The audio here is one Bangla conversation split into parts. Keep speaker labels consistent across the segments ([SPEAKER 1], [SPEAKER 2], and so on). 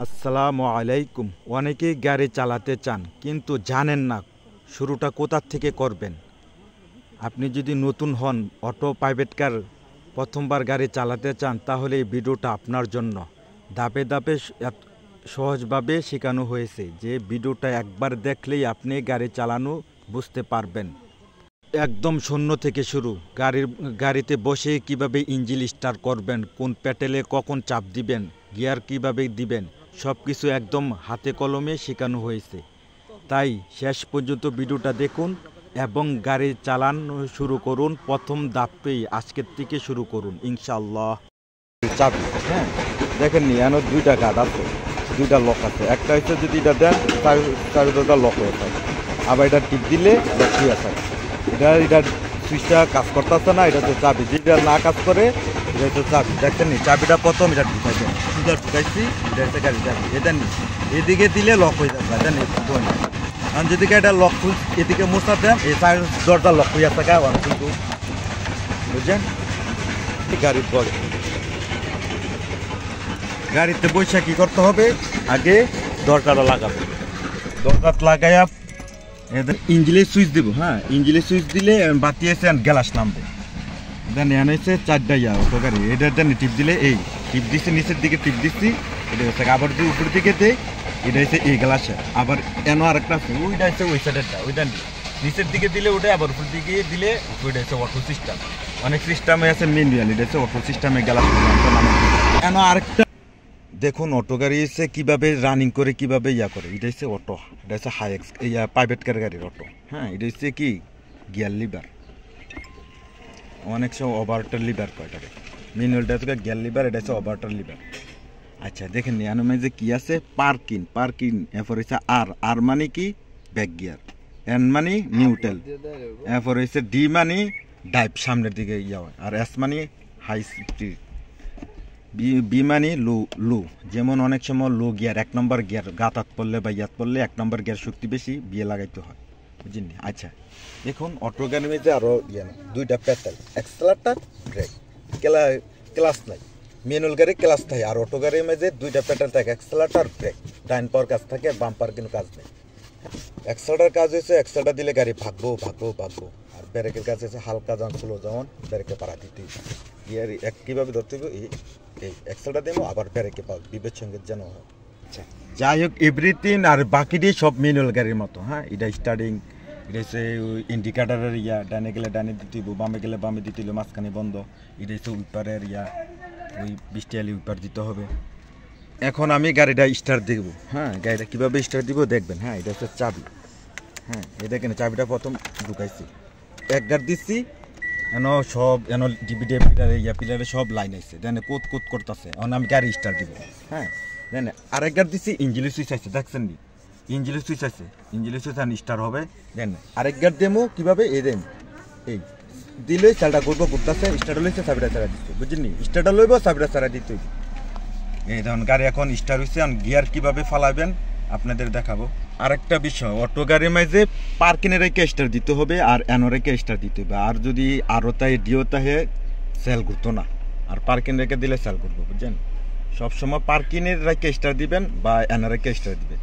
[SPEAKER 1] আসসালামু আলাইকুম। অনেকেই গাড়ি চালাতে চান কিন্তু জানেন না শুরুটা কোথা থেকে করবেন। আপনি যদি নতুন হন, অটো প্রাইভেট কার প্রথমবার গাড়ি চালাতে চান, তাহলে এই ভিডিওটা আপনার জন্য। ধাপে ধাপে সহজভাবে শেখানো হয়েছে, যে ভিডিওটা একবার দেখলেই আপনি গাড়ি চালানো বুঝতে পারবেন। একদম শূন্য থেকে শুরু। গাড়িতে বসে কিভাবে ইঞ্জিন স্টার্ট করবেন, কোন প্যাডেলে কখন চাপ দিবেন, গিয়ার কিভাবে দিবেন, সব কিছু একদম হাতে কলমে শেখানো হয়েছে। তাই শেষ পর্যন্ত ভিডিওটা দেখুন এবং গাড়ি চালানো শুরু করুন। প্রথম ধাপেই আজকের থেকে শুরু করুন ইনশাআল্লাহ। চাবি, হ্যাঁ দেখেন নি, এখানে দুইটা গার্ড আছে, দুইটা লক আছে। একটা হচ্ছে যদি এটা দেন চাবিটা লক হয়ে থাকে, আবার এটা টিপ দিলে লক হয়ে থাকে। এটা সুইচটা কাজ করতেছে না, এটা তো চাবি। যেটা না কাজ করে এটা তো চাবি। দেখছেন নি, চাবিটা প্রথম এটা ঢুকাইছেন, সুইচটা ঢুকাইছি, এটা হচ্ছে গাড়ি চাবি। এটা নি এদিকে দিলে লক হয়ে যাবে, এটা নেই। কারণ যদি এটা লক এদিকে মোছা দেন, এই দরজা লক হয়ে থাকে আবার কিন্তু, বুঝছেন। গাড়ির বলে গাড়িতে বৈশা কি করতে হবে, আগে দরজাটা লাগাবে। দরজা লাগাইয়া এদের ইঞ্জিনে সুইচ দিব। হ্যাঁ, ইঞ্জিনে সুইচ দিলে বাতি আছে গ্যালাস নামবে। দেন এখানে হচ্ছে চারটা অটো গাড়ি। এটা দেন টিপ দিলে, এই টিপ দিচ্ছি নিচের দিকে, টিপ দিচ্ছি এটা হচ্ছে। আবার যদি উপর দিকে দেয়, এটা হচ্ছে এই গ্যালাসে। আবার এন আরেকটা আছে, ওইটা হচ্ছে ওই সাইডেরটা, ওইটা নিচের দিকে দিলে ওটা, আবার উপর দিকে দিলে ওইটা হচ্ছে অটো সিস্টেম। অনেক সিস্টেমে আছে ম্যানুয়াল, এটা হচ্ছে অটো সিস্টেমে গ্যালাস। এন আরেকটা দেখুন, অটো গাড়ি এসে কীভাবে রানিং করে, কীভাবে করে। এটা হচ্ছে অটো, এটা হচ্ছে হাইএক্স প্রাইভেট কার গাড়ির অটো। হ্যাঁ, এটা হচ্ছে কি গিয়ার লিভার, অনেক সময় ওভারটার লিভার কয় এটাকে। ম্যানুয়ালটা হচ্ছে গিয়ার লিভার, এটা হচ্ছে ওভারটার লিভার। আচ্ছা দেখেন এর যে কী আছে, পার্কিং এরপর হচ্ছে আর মানে কি ব্যাক গিয়ার, এন মানে নিউট্রাল, এরপর হচ্ছে ডি মানে ডাইভ, সামনের দিকে হয়, আর এস মানে হাই স্পিড, বি মানে লো। যেমন অনেক সময় লো গিয়ার, 1 নম্বর গিয়ার গাতাত পড়লে বা ইয়াত পড়লে 1 নম্বর গিয়ার শক্তি বেশি, বিয়ে লাগাইতে হয়, বুঝলেন। আচ্ছা দেখুন, অটো গাড়ির মধ্যে আরও দুইটা প্যাডেল, অ্যাক্সেলারেটর, ব্রেক, ক্লাস নাই। ম্যানুয়াল গাড়ি ক্লাস থাকে, আর অটো গাড়ির মধ্যে দুইটা প্যাডেল থাকে, অ্যাক্সেলারেটর, ব্রেক। ডাইন পাওয়ার কাজ থাকে, বাম পাওয়ার কিন্তু কাজ নেই। অ্যাক্সেলারেটর কাজ হয়েছে অ্যাক্সেলারেটর দিলে গাড়ি ভাগবো। আর ব্রেকের কাজ হচ্ছে হালকা যখন স্লো যখন ব্রেকে পাড়া দিতেই। গিয়ার কীভাবে ধরতে হবে, এই এক্সেলটা দেবো, আবার ব্রেকে পাবো বিবেক সঙ্গে যেন। আচ্ছা যাই হোক, এভরিথিং আর বাকিটি সব ম্যানুয়াল গাড়ির মতো। হ্যাঁ, এটা স্টার্টিং, এটা হচ্ছে ইন্ডিকেটারের ডানে গেলে ডানে দিতে হইব, বামে গেলে বামে দিতে হইলে মাঝখানে বন্ধ। এটা হচ্ছে উইপারের ওই বৃষ্টিয়ালি উইপার দিতে হবে। এখন আমি গাড়িটা স্টার্ট দিব। হ্যাঁ, গাড়িটা কীভাবে স্টার্ট দিব দেখবেন। হ্যাঁ, এটা হচ্ছে চাবি। হ্যাঁ, এই দেখেন চাবিটা প্রথম ঢুকাইছি, এক গাড় দিচ্ছি, সব ডিবিডি পিলারে সব লাইন আছে, দেন কোত করতেছে। এখন আমি গাড়ি স্টার্ট দিব। হ্যাঁ, দেন আরেক গাড়ি দিচ্ছি, ইঞ্জিনের সুইচ আছে, দেখছেন নি ইঞ্জিনের সুইচ আছে, ইঞ্জিনের সুইচ স্টার্ট হবে। দেন আরেক গাড়ি দেবো কীভাবে, এই দেন এই দিলে চালটা করতেছে, স্টার্ট হলেছে, চাবিটা চারা দিচ্ছে, বুঝলি। স্টার্টটা লইব, চাবিটা চারা দিতে হইব। এই ধরুন গাড়ি এখন স্টার্ট হয়েছে, গিয়ার কীভাবে ফালাবেন আপনাদের দেখাবো। আরেকটা বিষয়, অটো গাড়ির মাঝে পার্কিংয়ে রেখে স্টার্ট দিতে হবে, আর এনো রেখে স্টার্ট দিতে হবে। আর যদি আরও তাই ডিও তাহে সেল ঘুরতো না, আর পার্কিং রেখে দিলে সেল ঘুরবো, বুঝছেন। সবসময় পার্কিংয়ের রেখে স্টার্ট দিবেন বা এনো রেখে স্টার্ট দিবেন,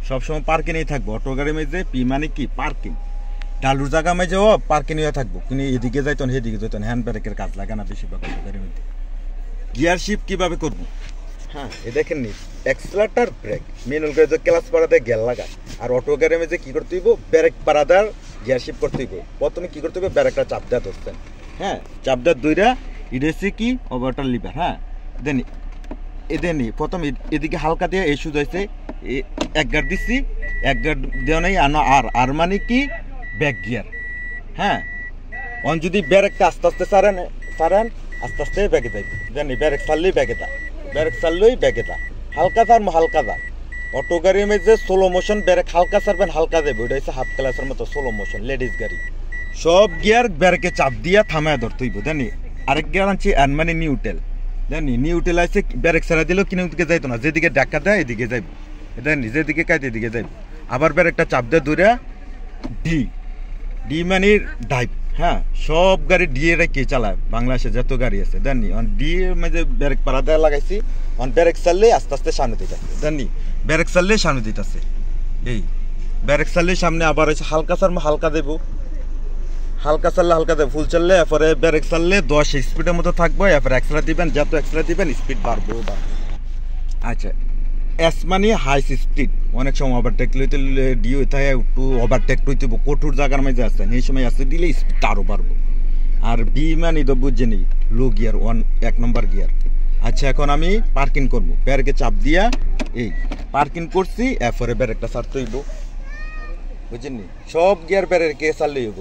[SPEAKER 1] সবসময় পার্কিংয়েই থাকবো। অটো গাড়ির মাঝে পি মানে কি পার্কিং, ডালুর জায়গা মাঝেও পার্কিং হয়ে থাকবো, কিন্তু এদিকে যাইতেন সেদিকে যাইতেন, হ্যান্ড ব্রেকের কাজ লাগে না বেশিরভাগ অটো গাড়ির মধ্যে। গিয়ার শিফট কীভাবে করবো, হ্যাঁ এ দেখেন নি, অ্যাক্সেলারেটর, ব্রেক। ম্যানুয়াল গাড়িতে ক্লাস পাড়াতে গিয়ার লাগা, আর অটো গাড়ির মধ্যে কী করতে হইব, ব্রেক পাড়াদার গিয়ার শিফট করতে হইব। প্রথমে কী করতে হবে, ব্রেকটা চাপ দেওয়া ধরছেন। হ্যাঁ, চাপ দেওয়ার দুইটা ইডেছে কি ওভারটার লিভার। হ্যাঁ, দেন এদেনি প্রথম এদিকে হালকা দিয়ে এই সুজ হয়েছে, এক গাড় দিচ্ছি, এক গাড় দেওয়া নেই, আর মানে কি ব্যাক গিয়ার। হ্যাঁ, অন যদি ব্রেকটা আস্তে আস্তে ছাড়েন আস্তে আস্তে ব্যাগে যাইবে, জানি ব্রেক ছাড়লেই ব্যাগে দা, ব্রেক ছাড়লেই ব্যাগে দা, হালকা দা। অটো গাড়ির মধ্যে স্লো মোশন, ব্রেক হালকা ছাড়বেন হালকা যাবে, ওইটা হচ্ছে হাফ ক্লাসের মতো স্লো মোশন, লেডিস গাড়ি। সব গিয়ার ব্রেকে চাপ দিয়া থামায় ধরতে হইব, জানি। আরেক গিয়ার আনছি এন মানে নিউট্রাল, জানি নিউট্রাল আছে, ব্রেক ছাড়া দিলেও কিনে দিকে যাইতো না, যেদিকে ডাক্কা দেয় এদিকে যাইব, এটা যেদিকে কাইতে এদিকে যাইব। আবার ব্রেকটা চাপ দিয়ে দূরে ডি মানে ডাইভ। হ্যাঁ সব গাড়ি ডিএ রেখে চালায় বাংলাদেশে যত গাড়ি আছে জানি ডিএ মধ্যে ব্রেক পাড়া দেওয়া লাগাইছি ব্রেক চাললে আস্তে আস্তে সামনে দিতেছে জানি ব্রেক চাললে সামনে দিতেছে এই ব্রেক চাললে সামনে আবার হচ্ছে হালকা চাল হালকা দেবো হালকা চাললে হালকা দেবো ফুল চাললে এরপরে ব্রেক চাললে 10 স্পিডের মতো থাকবো এরপরে এক্সট্রা দিবেন যত এক্সট্রা দিবেন স্পিড বাড়বো আচ্ছা এস মানে হাই স্পিড অনেক সময় ওভারটেক লইতে ডিও থাকে একটু ওভারটেক লইতে কঠোর জায়গার মাঝে আসছেন এই সময় আসতে দিলে স্পিডটা আরও বাড়বো আর বি মানে তো বুঝছে নি লো গিয়ার 1 নম্বর গিয়ার আচ্ছা এখন আমি পার্কিং করবো ব্রেকে চাপ দিয়া এই পার্কিং করছি এরপরে ব্রেকটা ছাড়তে হইব বুঝছেন নি সব গিয়ার ব্রেকে চাললেই হইব